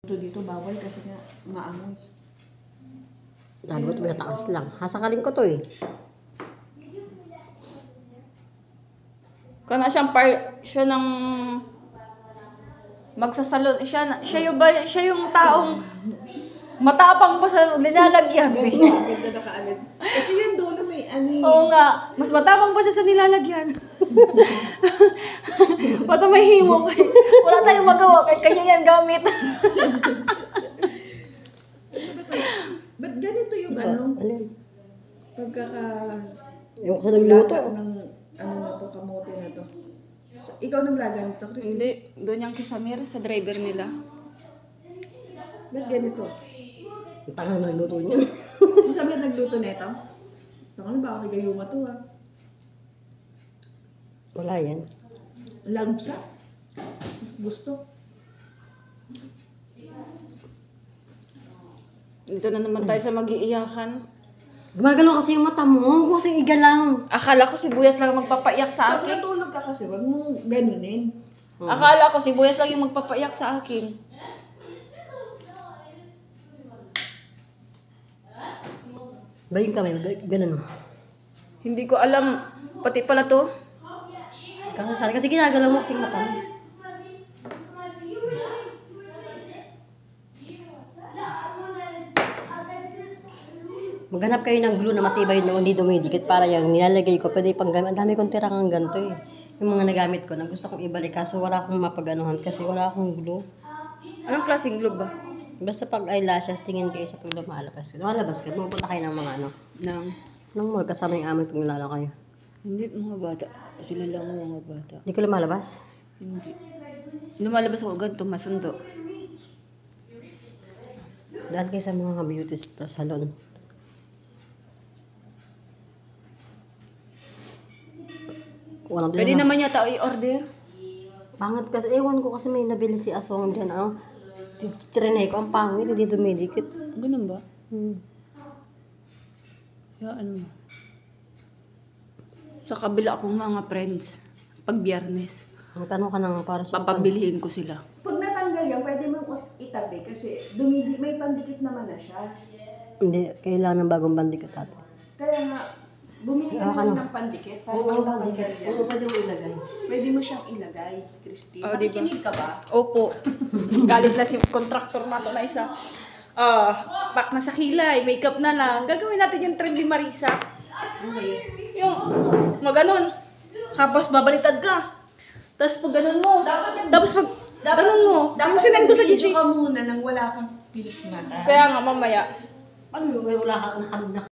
Dito bawal kasi nga maamoy. Sabi ko, pinataas lang. Hasakalin ko to eh. Kana siyang siya ng magsasalon. Siya yung taong matapang pa sa nilalagyan. Ganda na kaalad. Kasi yung dulo may ani. Oo nga, mas matapang pa siya sa nilalagyan. Pata may himo kay. Wala tayong magawa kay kanya yan gamit. Ba't ganito yung ano? Alin? Pagkaka... Yung ko nagluto. ng ano na to, kamote na to. So, ikaw nang laga nito, Chris? Hindi, doon yung kisamir sa driver nila. Ba't ganito? Ang tangang nagluto niya. Si Samir nagluto nito? Naku, baka may gayuma to ha. Wala yan. Lagsa? Gusto? Dito na naman tayo sa mag-iiyakan. Gumagalaw kasi yung mata mo. Huwag ko kasing iga lang. Akala ko si Buyas lang magpapaiyak sa Pag akin. natulog ka kasi, wag mong ganunin. Akala ko si Buyas lang yung magpapaiyak sa akin. Ba yung kamay, ganun. Hindi ko alam. Pati pala to. Kasasali. Kasi ginagalaw mo kasing mata mo. Maghanap kayo ng glue na matibay na hindi dumidikit para yung nilalagay ko. Pwede pang gamit. Ang dami kong tirang ganito eh. Yung mga nagamit ko na gusto kong ibalik kaso wala akong mapaganuhan kasi wala akong glue. Anong klaseng glue ba? Basta pag eyelashes, tingin kayo sa pag lumalabas. Lumalabas ka, pupunta kayo ng mga ano. Nang mall kasama yung amin pag nilala kayo. Hindi, mga bata. Sila lang ang mga bata. Hindi ko lumalabas? Hindi. Lumalabas ako ganito, masundo. Dahil kayo sa mga beauty salon. Walang Pwede naman yata i-order. Pangit kasi, ewan ko kasi may nabili si Aswang dyan. Trinay ko, ang pangit, hindi dumidikit. Ganun ba? Hmm. Yaan mo. Sa kabila akong mga friends, pag biyernes, Ang tanong ka nang para sa... papabilihin ko sila. Pag natanggal yan, pwede mong itabi kasi may pandikit naman na siya. Hindi, kailangan ng bagong bandikit ate. Kaya nga, bumili ka naman ng pandikit para matanggal yan. pwede mo ilagay. Pwede mo siyang ilagay, Christine. Oh, diba? Nakikinig ka ba? Opo. Galit na si contractor nato na isa. Pak na sa kilay, makeup na lang. Gagawin natin yung trendy Marisa. Yung maganon. Tapos babaliktad ka. Tapos pag ganun mo. Tapos pag ganun mo. Yung sinend ko sa GC. ka muna nang wala kang pilik mata. Kaya nga mamaya. Ano, wala ka